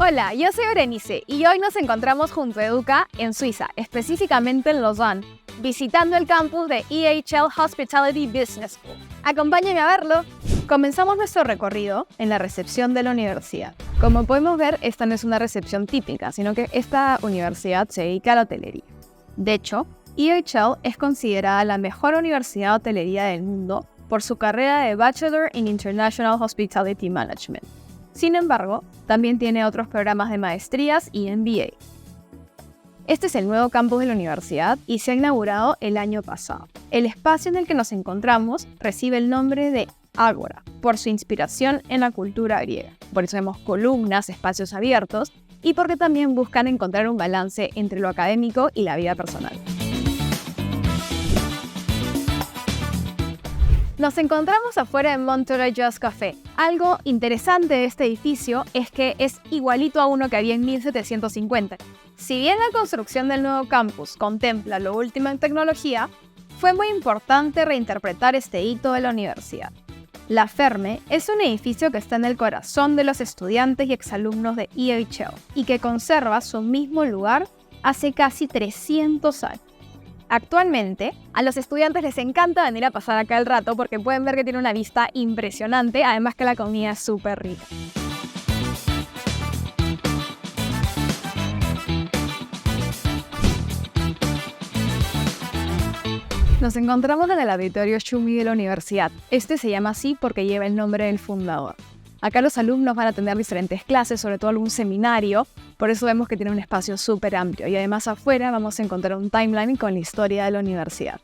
Hola, yo soy Berenice y hoy nos encontramos junto a Educa en Suiza, específicamente en Lausanne, visitando el campus de EHL Hospitality Business School. Acompáñenme a verlo. Comenzamos nuestro recorrido en la recepción de la universidad. Como podemos ver, esta no es una recepción típica, sino que esta universidad se dedica a la hotelería. De hecho, EHL es considerada la mejor universidad de hotelería del mundo por su carrera de Bachelor in International Hospitality Management. Sin embargo, también tiene otros programas de maestrías y MBA. Este es el nuevo campus de la universidad y se ha inaugurado el año pasado. El espacio en el que nos encontramos recibe el nombre de Ágora, por su inspiración en la cultura griega. Por eso vemos columnas, espacios abiertos y porque también buscan encontrar un balance entre lo académico y la vida personal. Nos encontramos afuera de Monterey Jazz Café. Algo interesante de este edificio es que es igualito a uno que había en 1750. Si bien la construcción del nuevo campus contempla lo último en tecnología, fue muy importante reinterpretar este hito de la universidad. La Ferme es un edificio que está en el corazón de los estudiantes y exalumnos de EHL y que conserva su mismo lugar hace casi 300 años. Actualmente, a los estudiantes les encanta venir a pasar acá el rato porque pueden ver que tiene una vista impresionante, además que la comida es súper rica. Nos encontramos en el auditorio Schumi de la universidad. Este se llama así porque lleva el nombre del fundador. Acá los alumnos van a tener diferentes clases, sobre todo algún seminario, por eso vemos que tiene un espacio súper amplio y además afuera vamos a encontrar un timeline con la historia de la universidad.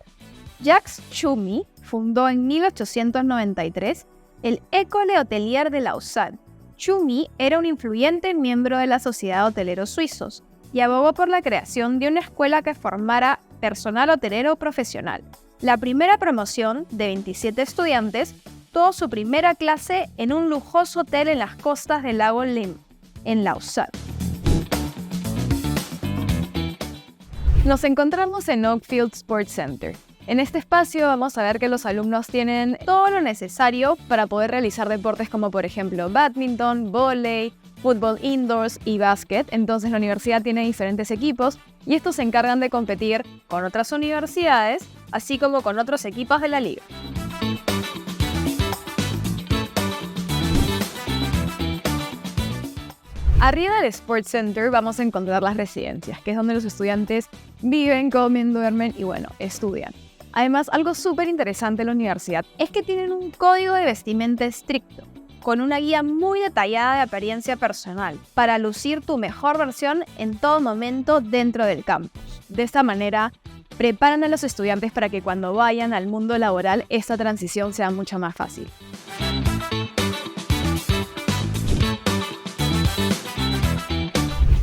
Jacques Schumi fundó en 1893 el École Hotelière de Lausanne. Schumi era un influyente miembro de la Sociedad de Hoteleros Suizos y abogó por la creación de una escuela que formara personal hotelero profesional. La primera promoción, de 27 estudiantes, tuvo su primera clase en un lujoso hotel en las costas del lago Léman, en Lausanne. Nos encontramos en Oakfield Sports Center. En este espacio vamos a ver que los alumnos tienen todo lo necesario para poder realizar deportes como por ejemplo badminton, vóley, fútbol indoors y básquet. Entonces la universidad tiene diferentes equipos y estos se encargan de competir con otras universidades, así como con otros equipos de la liga. Arriba del Sports Center vamos a encontrar las residencias, que es donde los estudiantes viven, comen, duermen y estudian. Además, algo súper interesante de la universidad es que tienen un código de vestimenta estricto, con una guía muy detallada de apariencia personal, para lucir tu mejor versión en todo momento dentro del campus. De esta manera, preparan a los estudiantes para que cuando vayan al mundo laboral, esta transición sea mucho más fácil.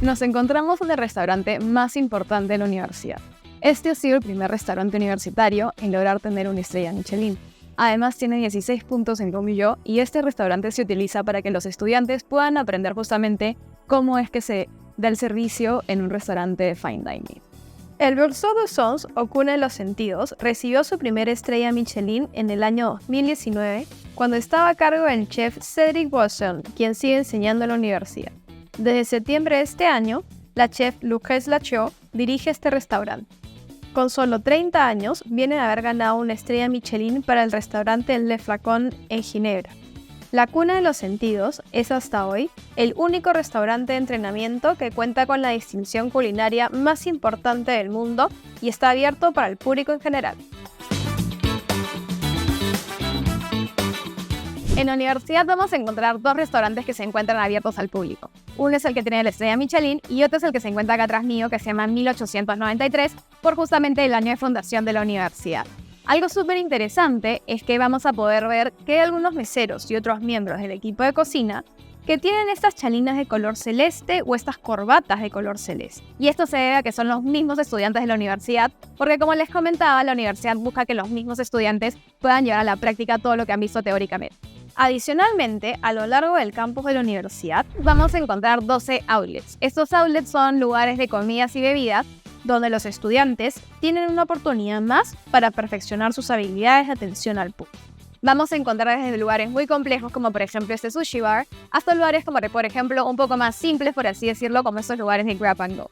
Nos encontramos en el restaurante más importante de la universidad. Este ha sido el primer restaurante universitario en lograr tener una estrella Michelin. Además tiene 16 puntos en Comillo y este restaurante se utiliza para que los estudiantes puedan aprender justamente cómo es que se da el servicio en un restaurante de fine dining. El Berceau du Sens, o Cuna de los Sentidos, recibió su primera estrella Michelin en el año 2019, cuando estaba a cargo del chef Cédric Boisson, quien sigue enseñando en la universidad. Desde septiembre de este año, la chef Lucrèce Lachaux dirige este restaurante. Con solo 30 años, viene de haber ganado una estrella Michelin para el restaurante Le Flacon en Ginebra. La Cuna de los Sentidos es hasta hoy el único restaurante de entrenamiento que cuenta con la distinción culinaria más importante del mundo y está abierto para el público en general. En la universidad vamos a encontrar dos restaurantes que se encuentran abiertos al público. Uno es el que tiene la estrella Michelin y otro es el que se encuentra acá atrás mío, que se llama 1893, por justamente el año de fundación de la universidad. Algo súper interesante es que vamos a poder ver que hay algunos meseros y otros miembros del equipo de cocina que tienen estas chalinas de color celeste o estas corbatas de color celeste. Y esto se debe a que son los mismos estudiantes de la universidad, porque como les comentaba, la universidad busca que los mismos estudiantes puedan llevar a la práctica todo lo que han visto teóricamente. Adicionalmente, a lo largo del campus de la universidad, vamos a encontrar 12 outlets. Estos outlets son lugares de comidas y bebidas donde los estudiantes tienen una oportunidad más para perfeccionar sus habilidades de atención al público. Vamos a encontrar desde lugares muy complejos como por ejemplo este sushi bar, hasta lugares como por ejemplo un poco más simples, por así decirlo, como estos lugares de grab and go.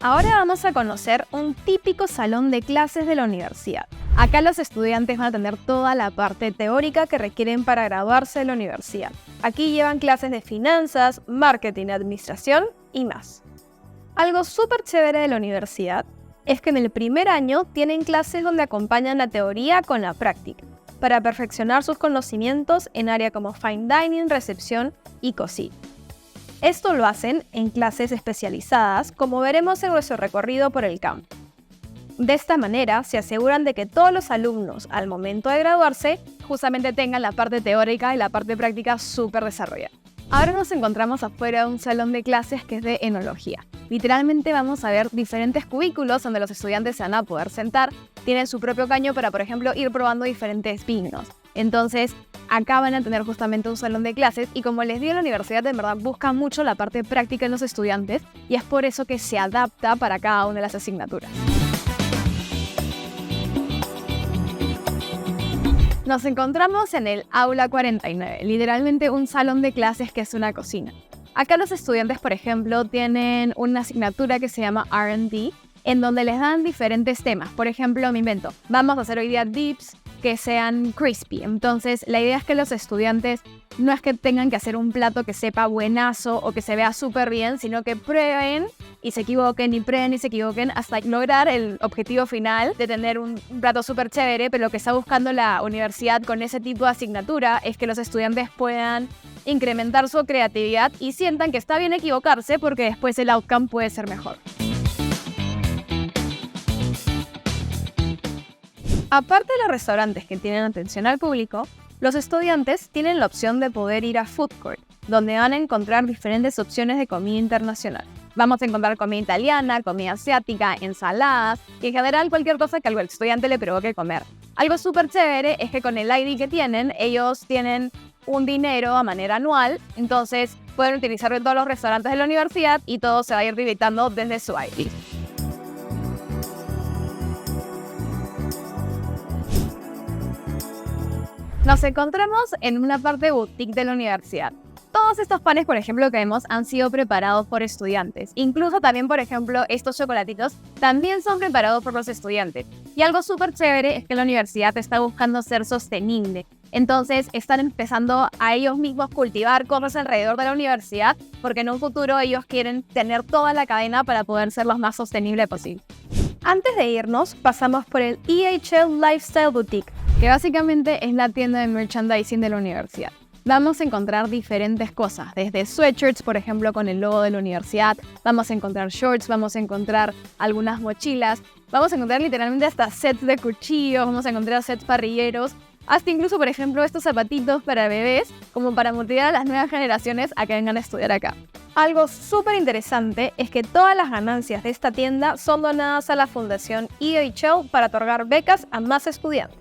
Ahora vamos a conocer un típico salón de clases de la universidad. Acá los estudiantes van a tener toda la parte teórica que requieren para graduarse de la universidad. Aquí llevan clases de finanzas, marketing, administración y más. Algo súper chévere de la universidad es que en el primer año tienen clases donde acompañan la teoría con la práctica, para perfeccionar sus conocimientos en áreas como fine dining, recepción y cocina. Esto lo hacen en clases especializadas, como veremos en nuestro recorrido por el campus. De esta manera, se aseguran de que todos los alumnos, al momento de graduarse, justamente tengan la parte teórica y la parte práctica súper desarrollada. Ahora nos encontramos afuera de un salón de clases que es de enología. Literalmente vamos a ver diferentes cubículos donde los estudiantes se van a poder sentar. Tienen su propio caño para, por ejemplo, ir probando diferentes vinos. Entonces, acá van a tener justamente un salón de clases y como les digo, la universidad en verdad busca mucho la parte práctica en los estudiantes y es por eso que se adapta para cada una de las asignaturas. Nos encontramos en el Aula 49, literalmente un salón de clases que es una cocina. Acá los estudiantes, por ejemplo, tienen una asignatura que se llama R&D, en donde les dan diferentes temas. Por ejemplo, me invento, vamos a hacer hoy día dips que sean crispy. Entonces, la idea es que los estudiantes no es que tengan que hacer un plato que sepa buenazo o que se vea súper bien, sino que prueben y se equivoquen y prueben y se equivoquen hasta lograr el objetivo final de tener un plato súper chévere, pero lo que está buscando la universidad con ese tipo de asignatura es que los estudiantes puedan incrementar su creatividad y sientan que está bien equivocarse porque después el outcome puede ser mejor. Aparte de los restaurantes que tienen atención al público, los estudiantes tienen la opción de poder ir a food court, donde van a encontrar diferentes opciones de comida internacional. Vamos a encontrar comida italiana, comida asiática, ensaladas y en general cualquier cosa que al estudiante le provoque comer. Algo súper chévere es que con el ID que tienen, ellos tienen un dinero a manera anual, entonces pueden utilizarlo en todos los restaurantes de la universidad y todo se va a ir debitando desde su ID. Nos encontramos en una parte boutique de la universidad. Todos estos panes, por ejemplo, que vemos han sido preparados por estudiantes. Incluso también, por ejemplo, estos chocolatitos también son preparados por los estudiantes. Y algo súper chévere es que la universidad está buscando ser sostenible. Entonces, están empezando a ellos mismos cultivar cosas alrededor de la universidad porque en un futuro ellos quieren tener toda la cadena para poder ser los más sostenibles posible. Antes de irnos, pasamos por el EHL Lifestyle Boutique, que básicamente es la tienda de merchandising de la universidad. Vamos a encontrar diferentes cosas, desde sweatshirts, por ejemplo, con el logo de la universidad, vamos a encontrar shorts, vamos a encontrar algunas mochilas, vamos a encontrar literalmente hasta sets de cuchillos, vamos a encontrar sets parrilleros, hasta incluso, por ejemplo, estos zapatitos para bebés, como para motivar a las nuevas generaciones a que vengan a estudiar acá. Algo súper interesante es que todas las ganancias de esta tienda son donadas a la Fundación EHL para otorgar becas a más estudiantes.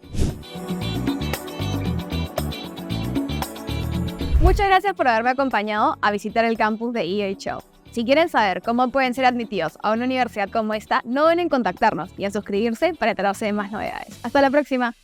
Muchas gracias por haberme acompañado a visitar el campus de EHL. Si quieren saber cómo pueden ser admitidos a una universidad como esta, no duden en contactarnos y en suscribirse para enterarse de más novedades. ¡Hasta la próxima!